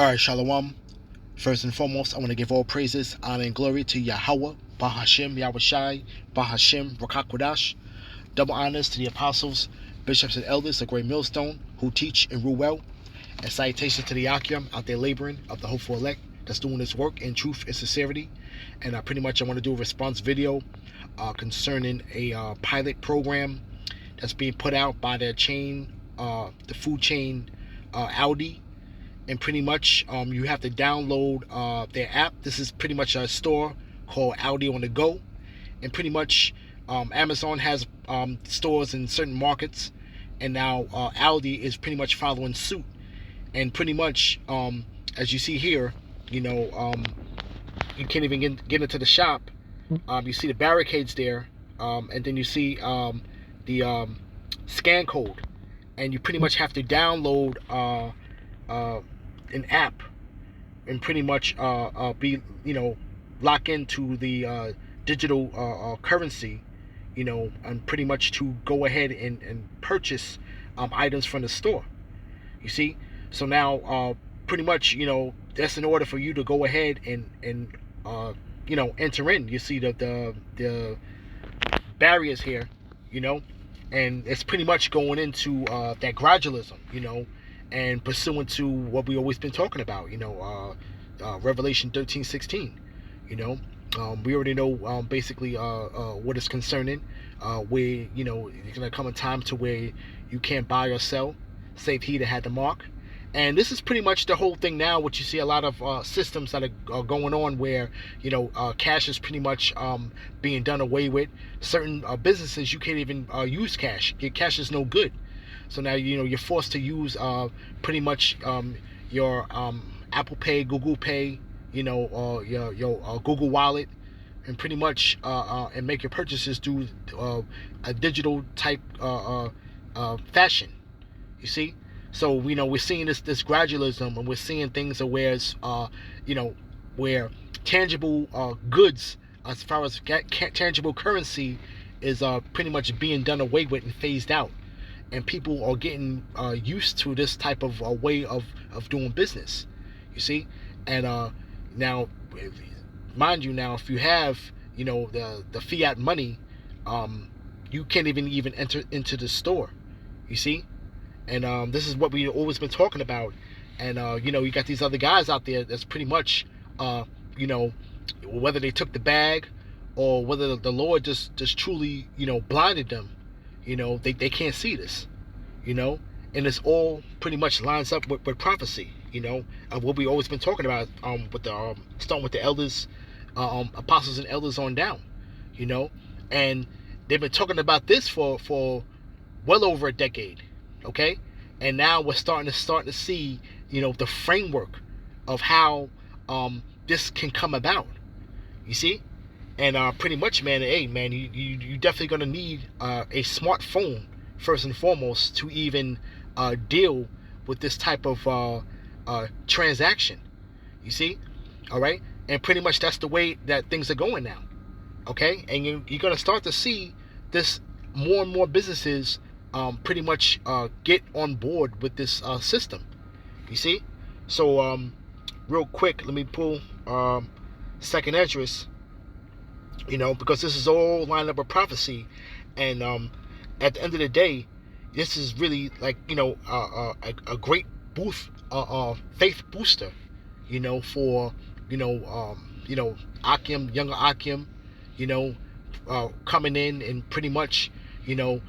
Alright, Shalom. First and foremost, I want to give all praises, honor, and glory to Yahweh, Bahashim, Yahushai, Bahashim, Rakakwadash. Double honors to the apostles, bishops, and elders of Great Millstone who teach and rule well. And salutations to the Akim out there laboring of the hopeful elect that's doing this work in truth and sincerity. And I want to do a response video concerning a pilot program that's being put out by the chain, the food chain Aldi. And pretty much you have to download their app. This is pretty much a store called Aldi on the Go. And pretty much Amazon has stores in certain markets. And now Aldi is pretty much following suit. And pretty much, as you see here, you can't even get into the shop. You see the barricades there. And then you see the scan code. And you pretty much have to download an app and pretty much be lock into the digital currency, and pretty much to go ahead and purchase items from the store. You see, so now pretty much that's in order for you to go ahead and enter in. You see the barriers here, and it's pretty much going into that gradualism, and pursuant to what we always been talking about, Revelation 13:16. We already know basically what is concerning, where it's gonna come a time to where you can't buy or sell, save he that had the mark. And this is pretty much the whole thing now. What you see a lot of systems that are going on where cash is pretty much being done away with. Certain businesses you can't even use cash. Your cash is no good. So now you're forced to use pretty much your Apple Pay, Google Pay, or your Google Wallet, and pretty much and make your purchases through a digital type fashion. You see, so we're seeing this gradualism, and we're seeing things where where tangible goods, as far as tangible currency, is pretty much being done away with and phased out. And people are getting used to this type of way of doing business, you see. And now, mind you, now if you have the fiat money, you can't even enter into the store, you see. And this is what we always been talking about. And you got these other guys out there that's pretty much whether they took the bag or whether the Lord just truly blinded them. They can't see this, and it's all pretty much lines up with prophecy, of what we always been talking about, with the starting with the elders, apostles and elders on down, and they've been talking about this for well over a decade, okay, and now we're starting to see, the framework of how this can come about, you see. And pretty much, man, you definitely gonna need a smartphone first and foremost to even deal with this type of transaction. You see, all right, and pretty much that's the way that things are going now. Okay, and you're gonna start to see this more and more businesses pretty much get on board with this system. You see, so real quick, let me pull Second Esdras. Because this is all lined up with prophecy, and at the end of the day, this is really like a great faith booster, for Akim, younger Akim, coming in, and pretty much they're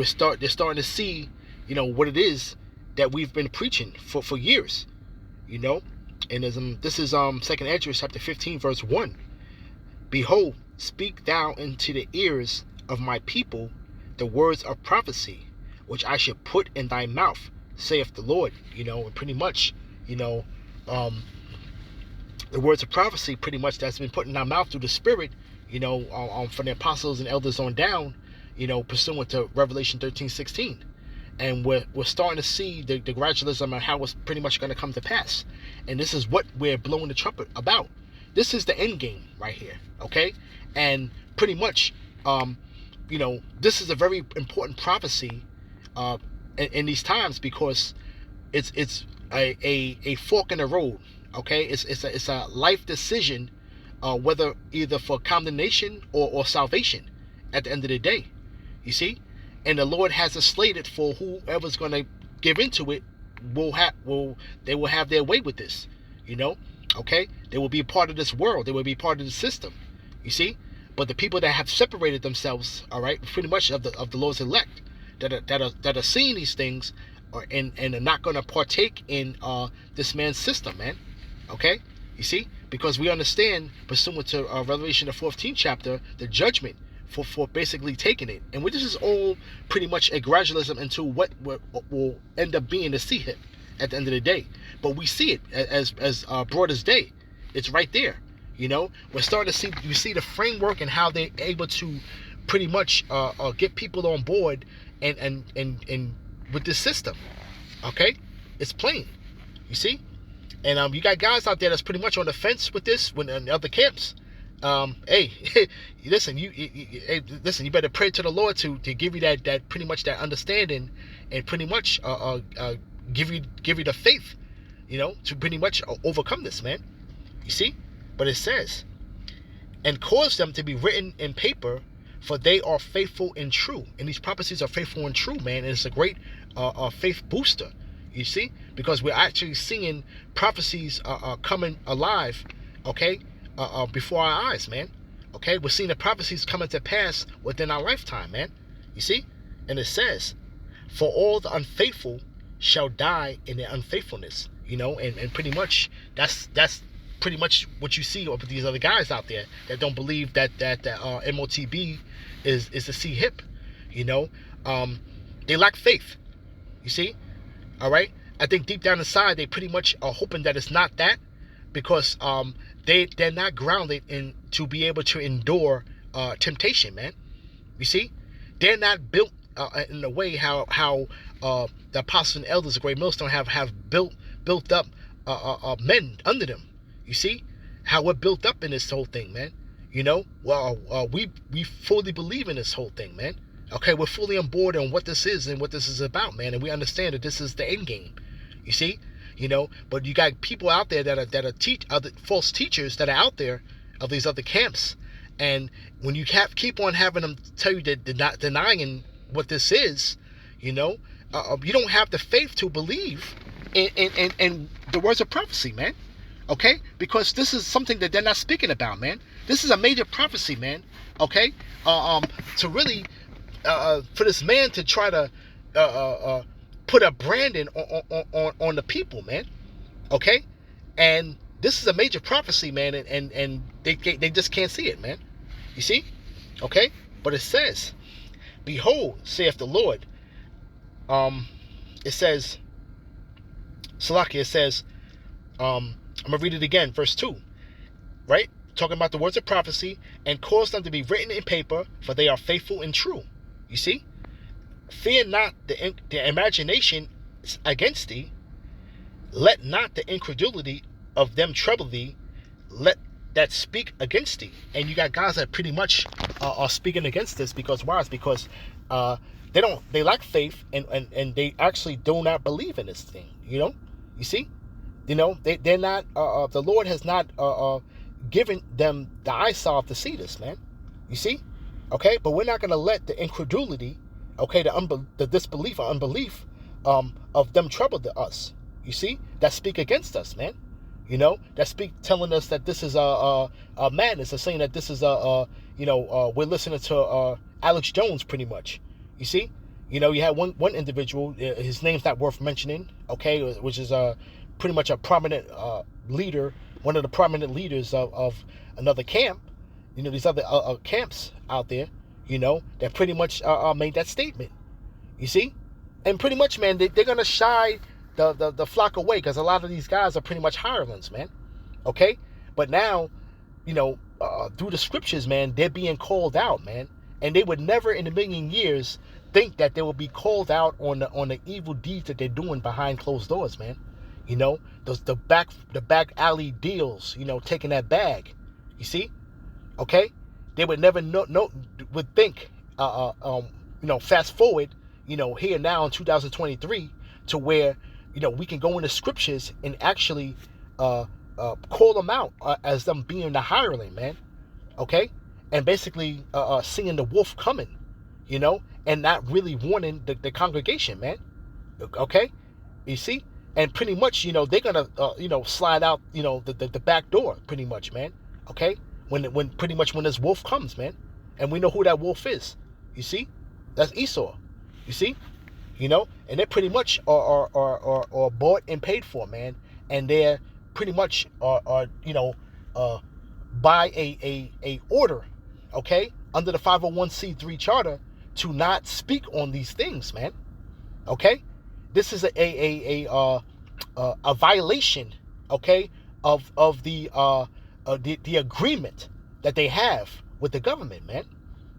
starting to see what it is that we've been preaching for years, and this is Second Esdras chapter 15 verse 1. Behold, speak thou into the ears of my people the words of prophecy, which I should put in thy mouth, saith the Lord. And pretty much, the words of prophecy, pretty much that's been put in our mouth through the Spirit, from the apostles and elders on down, pursuant to Revelation 13:16. And we're starting to see the gradualism and how it's pretty much going to come to pass. And this is what we're blowing the trumpet about. This is the end game right here, okay? And pretty much, this is a very important prophecy in these times, because it's a fork in the road. Okay, it's a life decision, whether either for condemnation or salvation at the end of the day. You see, and the Lord has it slated for whoever's going to give into it they will have their way with this. You know, okay, they will be a part of this world. They will be part of the system. You see, but the people that have separated themselves, all right, pretty much of the Lord's elect, that are seeing these things, and are not going to partake in this man's system, man. Okay, you see, because we understand, pursuant to Revelation the 14th chapter, the judgment for basically taking it, and this is all pretty much a gradualism into what will end up being the C-hip at the end of the day. But we see it as broad as day. It's right there. You know, we're starting to see, you see the framework and how they're able to pretty much get people on board and with this system. Okay, it's plain. You see, and you got guys out there that's pretty much on the fence with this when in other camps. Hey, listen, listen, you better pray to the Lord to give you that pretty much that understanding, and pretty much give you the faith, you know, to pretty much overcome this, man. You see, but it says, and cause them to be written in paper, for they are faithful and true. And these prophecies are faithful and true, man. And it's a great faith booster, you see, because we're actually seeing prophecies coming alive, okay, before our eyes, man. Okay, we're seeing the prophecies coming to pass within our lifetime, man. You see, and it says, for all the unfaithful shall die in their unfaithfulness, you know, and pretty much that's pretty much what you see with these other guys out there that don't believe that MOTB is the C-hip, you know. They lack faith, you see. All right, I think deep down inside they pretty much are hoping that it's not that, because they're not grounded in to be able to endure temptation, man. You see, they're not built in the way how the apostles and elders of Great Millstone have built up men under them. You see how we're built up in this whole thing, man. You know, well, we fully believe in this whole thing, man. Okay, we're fully on board on what this is and what this is about, man, and we understand that this is the end game. You see, you know, but you got people out there that are other false teachers that are out there of these other camps, and when you keep on having them tell you that they're not denying what this is, you know, you don't have the faith to believe in the words of prophecy, man. Okay, because this is something that they're not speaking about, man. This is a major prophecy, man. Okay, to really for this man to try to put a branding on the people, man. Okay, and this is a major prophecy, man, and they just can't see it, man. You see, okay, but it says, "Behold, saith the Lord." It says, Salaki. It says, I'm going to read it again, verse 2, right? Talking about the words of prophecy, and cause them to be written in paper, for they are faithful and true. You see? Fear not the imagination against thee. Let not the incredulity of them trouble thee. Let that speak against thee. And you got guys that pretty much are speaking against this, because why? It's because they lack faith, and they actually do not believe in this thing, you know? You see? You know, they're not, the Lord has not given them the eyesight to see this, man. You see? Okay? But we're not going to let the incredulity, okay, the disbelief or unbelief of them trouble us. You see? That speak against us, man. You know? That speak telling us that this is a madness. They're saying that this is we're listening to Alex Jones pretty much. You see? You know, you had one individual, his name's not worth mentioning, okay, which is pretty much a prominent leader, one of the prominent leaders of another camp, you know, these other camps out there, you know, that pretty much made that statement, you see? And pretty much, man, they're going to shy the flock away, because a lot of these guys are pretty much hirelings, man, okay? But now, you know, through the scriptures, man, they're being called out, man, and they would never in a million years think that they will be called out on the evil deeds that they're doing behind closed doors, man. You know, the back alley deals, you know, taking that bag. You see? Okay? They would never would think, you know, fast forward, you know, here now in 2023 to where we can go into scriptures and actually call them out as them being the hireling, man. Okay, and basically seeing the wolf coming, and not really warning the congregation, man. Okay, you see, and pretty much, they're gonna slide out, the back door, pretty much, man. Okay, when pretty much when this wolf comes, man, and we know who that wolf is. You see, that's Esau. You see, and they pretty much are bought and paid for, man, and they're pretty much are by a order, okay, under the 501c3 charter to not speak on these things, man. Okay, this is a violation, okay, of the agreement that they have with the government, man.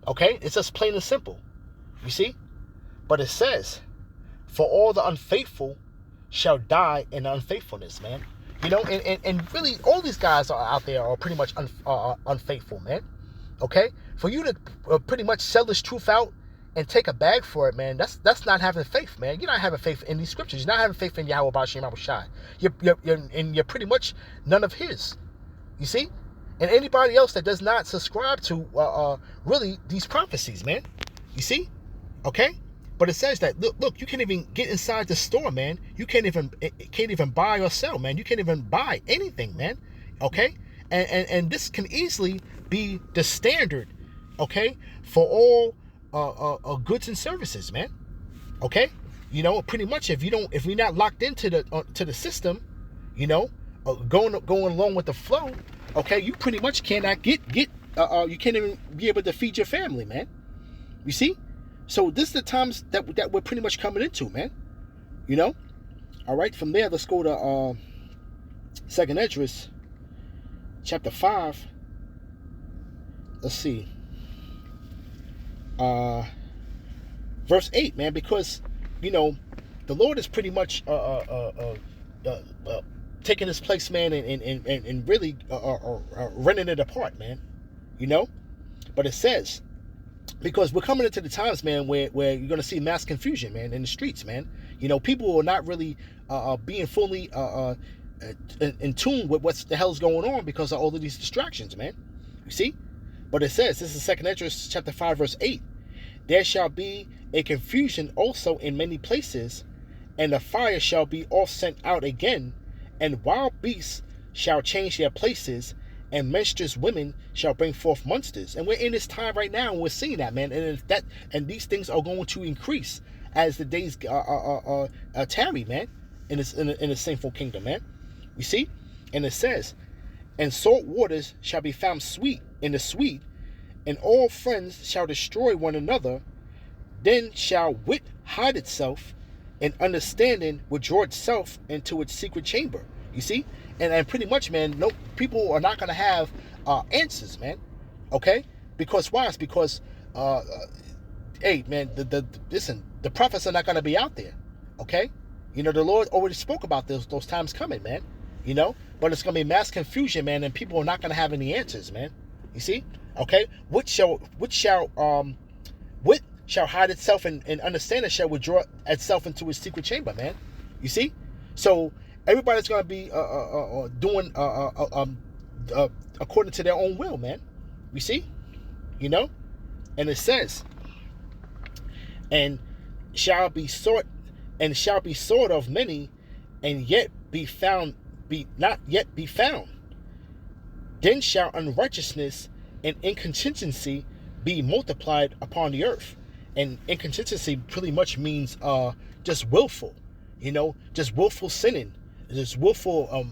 Okay, it's just plain and simple. You see, but it says, "For all the unfaithful shall die in unfaithfulness," man. And really, all these guys are out there are pretty much unfaithful, man. Okay, for you to pretty much sell this truth out and take a bag for it, man, that's not having faith, man. You're not having faith in these scriptures. You're not having faith in Yahweh Ba'ashem Yahushai. You're pretty much none of his. You see? And anybody else that does not subscribe to really these prophecies, man. You see? Okay? But it says that look, you can't even get inside the store, man. You can't even buy or sell, man. You can't even buy anything, man. Okay? And this can easily be the standard, okay, for all goods and services, man. Okay, pretty much if you're not locked into the system, going along with the flow, okay, you pretty much cannot get you can't even be able to feed your family, man. You see, so this is the times that we're pretty much coming into, man. All right, from there, let's go to Second Esdras, chapter 5. Let's see. Verse 8, man, because the Lord is pretty much taking his place, man, and really running it apart, man. But it says, because we're coming into the times, man, where you're gonna see mass confusion, man, in the streets, man. People are not really being fully in tune with what the hell's going on because of all of these distractions, man. You see? But it says, this is 2 Esdras chapter 5, verse 8. There shall be a confusion also in many places, and the fire shall be oft sent out again, and wild beasts shall change their places, and menstruous women shall bring forth monsters. And we're in this time right now, and we're seeing that, man. And these things are going to increase as the days tarry, man, in this sinful kingdom, man. You see? And it says, and salt waters shall be found sweet in the sweet, and all friends shall destroy one another. Then shall wit hide itself, and understanding withdraw itself into its secret chamber. You see? And pretty much, man, no, people are not going to have answers, man. Okay? Because why? It's because, hey, man, listen, the prophets are not going to be out there. Okay? The Lord already spoke about those times coming, man. But it's going to be mass confusion, man, and people are not going to have any answers, man. You see? Okay? Wit shall hide itself, and understanding shall withdraw itself into its secret chamber, man. You see? So everybody's going to be doing according to their own will, man. You see? And it says, and shall be sought of many, and yet not yet be found. Then shall unrighteousness and inconsistency be multiplied upon the earth. And inconsistency pretty much means just willful, just willful sinning, just willful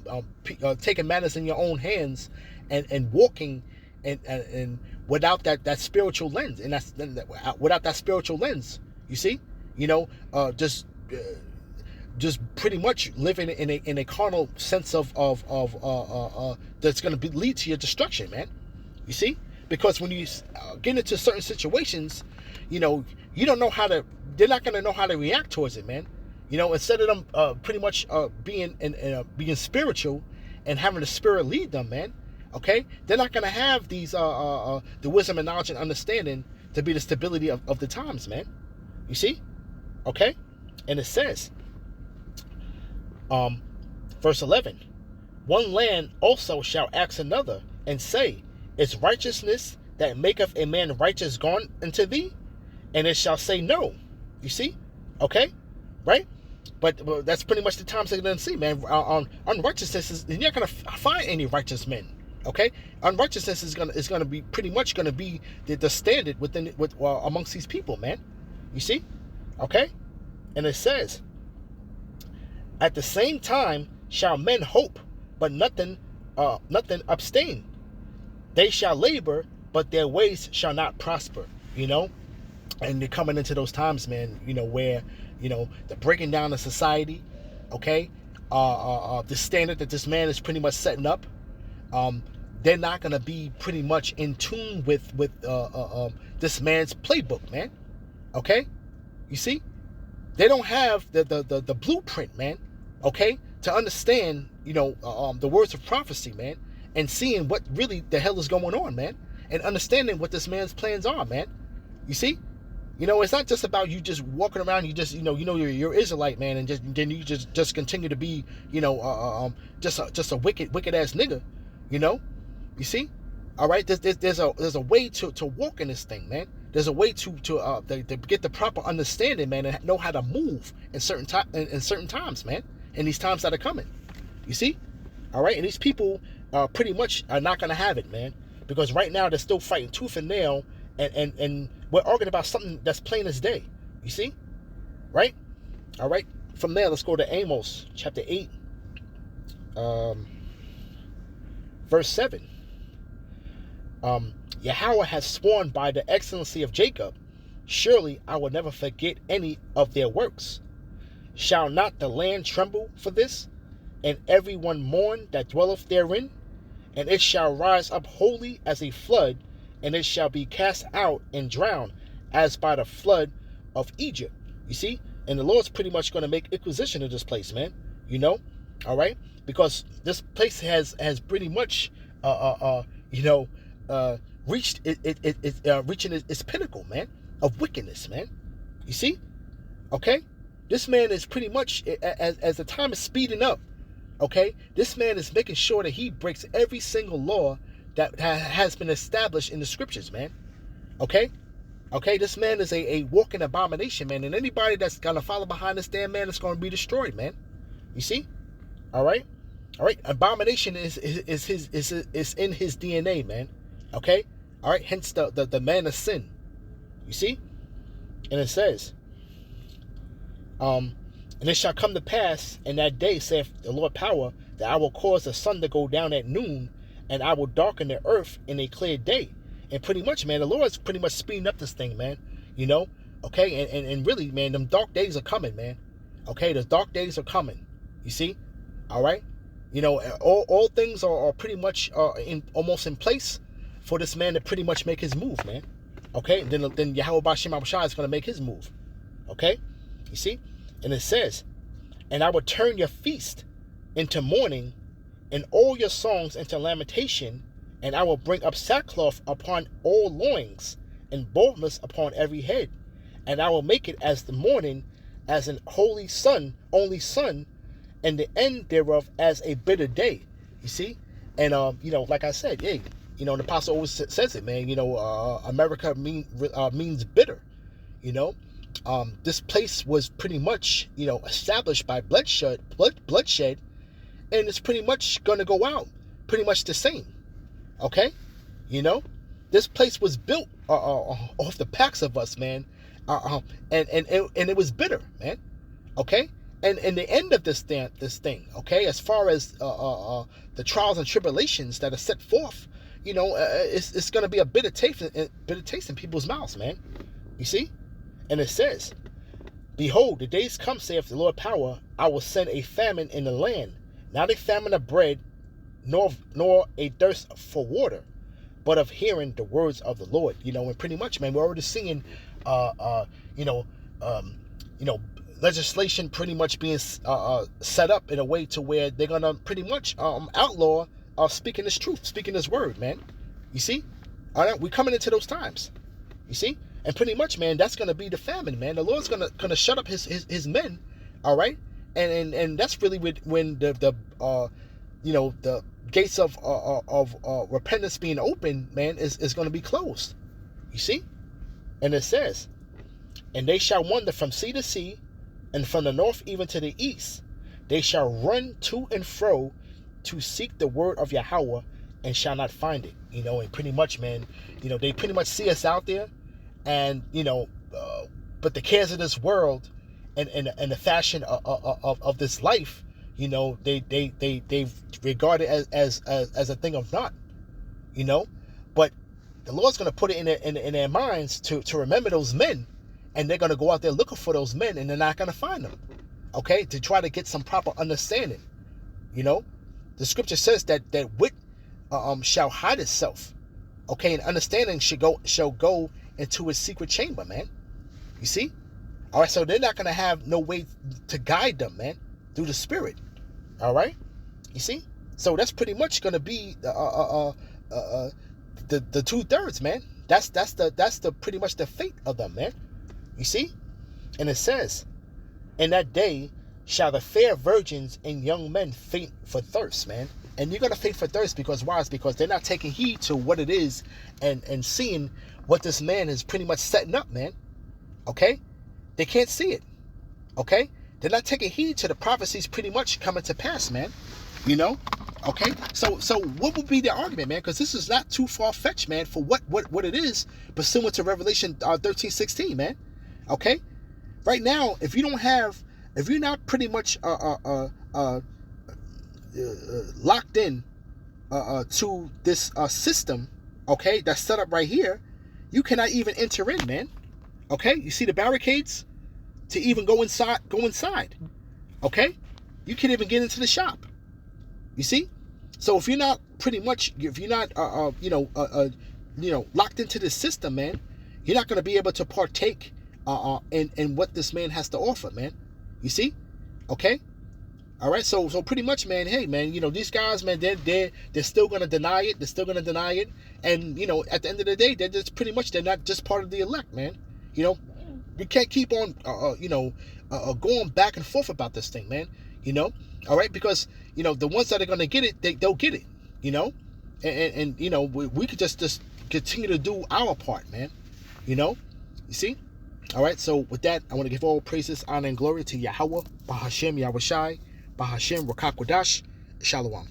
taking matters in your own hands, and walking and without that spiritual lens, and that's without that spiritual lens. You see, just pretty much living in a carnal sense of that's going to lead to your destruction, man. You see, because when you get into certain situations, you don't know how to. They're not going to know how to react towards it, man. Instead of them pretty much being spiritual and having the Spirit lead them, man. Okay, they're not going to have these the wisdom and knowledge and understanding to be the stability of the times, man. You see, okay, and it says, Um, verse 11. One land also shall ask another, and say, is righteousness that maketh a man righteous gone unto thee? And it shall say no. You see? Okay? Right? But that's pretty much the times they're going to see, man. Unrighteousness is, you're not going to find any righteous men. Okay? Unrighteousness is gonna be pretty much going to be the standard amongst these people, man. You see? Okay? And it says, at the same time shall men hope, but nothing abstain. They shall labor, but their ways shall not prosper. You know? And they're coming into those times, man, you know, where, you know, the breaking down of society, okay? The standard that this man is pretty much setting up, they're not going to be pretty much in tune with this man's playbook, man. Okay? You see? They don't have the blueprint, man, okay, to understand, you know, the words of prophecy, man, and seeing what really the hell is going on, man, and understanding what this man's plans are, man. You see? You know, it's not just about you just walking around. You just, you're Israelite, man, and then you just continue to be, just a wicked ass nigga, you know. You see, all right. There's a way to walk in this thing, man. There's a way to get the proper understanding, man, and know how to move in certain times, man. In these times that are coming, you see, all right. And these people pretty much are not gonna have it, man, because right now they're still fighting tooth and nail. And we're arguing about something that's plain as day. You see? Right? All right. From there, let's go to Amos chapter 8, verse 7. Yahweh has sworn by the excellency of Jacob, surely I will never forget any of their works. Shall not the land tremble for this, and every one mourn that dwelleth therein? And it shall rise up wholly as a flood, and it shall be cast out and drowned as by the flood of Egypt. You see? And the Lord's pretty much going to make inquisition of this place, man. You know? All right? Because this place has pretty much, reached reaching its pinnacle, man, of wickedness, man. You see? Okay? This man is pretty much, as the time is speeding up, okay? This man is making sure that he breaks every single law that has been established in the scriptures, man. Okay? Okay, this man is a walking abomination, man. And anybody that's going to follow behind this damn man is going to be destroyed, man. You see? All right? All right? Abomination is in his DNA, man. Okay? All right? Hence the man of sin. You see? And it says, and it shall come to pass in that day, saith the Lord power, that I will cause the sun to go down at noon, and I will darken the earth in a clear day. And pretty much, man, the Lord's pretty much speeding up this thing, man. You know? Okay? And really, man, them dark days are coming, man. Okay? The dark days are coming. You see? All right? You know, all things are pretty much almost in place for this man to pretty much make his move, man. Okay? Then Yahweh B'Shem Abishai is going to make his move. Okay? You see? And it says, and I will turn your feast into mourning, and all your songs into lamentation, and I will bring up sackcloth upon all loins, and baldness upon every head, and I will make it as the morning, as an only son, and the end thereof as a bitter day. You see? And like I said, yeah, the apostle always says it, man. America means bitter. This place was pretty much, established by bloodshed, and it's pretty much gonna go out pretty much the same. Okay? This place was built off the backs of us, man. And it was bitter, man. Okay? And the end of this thing, okay, as far as the trials and tribulations that are set forth, it's gonna be a bitter taste in people's mouths, man. You see? And it says, behold, the days come, saith the Lord power, I will send a famine in the land, not a famine of bread, nor a thirst for water, but of hearing the words of the Lord. And pretty much, man, we're already seeing, legislation pretty much being set up in a way to where they're gonna pretty much outlaw speaking this truth, speaking this word, man. You see? All right, we're coming into those times. You see? And pretty much, man, that's gonna be the famine, man. The Lord's gonna shut up his men, all right, And that's really when the the gates of repentance being open, man, is going to be closed. You see? And it says, and they shall wander from sea to sea, and from the north even to the east. They shall run to and fro to seek the word of Yahweh, and shall not find it. And pretty much, man, they pretty much see us out there, and but the cares of this world and the fashion of this life, they regard it as a thing of naught, but the Lord's going to put it in their minds to remember those men, and they're going to go out there looking for those men, and they're not going to find them, okay, to try to get some proper understanding. The scripture says that wit shall hide itself, okay, and understanding shall go into his secret chamber, man. You see? All right, so they're not going to have no way to guide them, man, through the Spirit. All right? You see? So that's pretty much going to be the 2/3, man. That's the pretty much the fate of them, man. You see? And it says, in that day shall the fair virgins and young men faint for thirst, man. And you're going to faint for thirst because why? It's because they're not taking heed to what it is and seeing what this man is pretty much setting up, man. Okay? They can't see it. Okay? They're not taking heed to the prophecies pretty much coming to pass, man. Okay? So what would be the argument, man? Because this is not too far-fetched, man, for what it is, pursuant to Revelation 13:16, man. Okay? Right now, if you're not pretty much locked in to this system, okay, that's set up right here, you cannot even enter in, man. Okay, you see the barricades to even go inside. Okay, you can't even get into the shop. You see, so if you're not locked into this system, man, you're not going to be able to partake in what this man has to offer, man. You see, okay. All right, so pretty much, man. Hey, man, these guys, man, they're still gonna deny it. They're still gonna deny it, and at the end of the day, they're not just part of the elect, man. We can't keep on, going back and forth about this thing, man. All right, because the ones that are gonna get it, they'll get it. And we could just continue to do our part, man. You see. All right, so with that, I want to give all praises, honor, and glory to Yahweh, Bahashem Yahushai, Bahashem Rakakwadash, Shalom.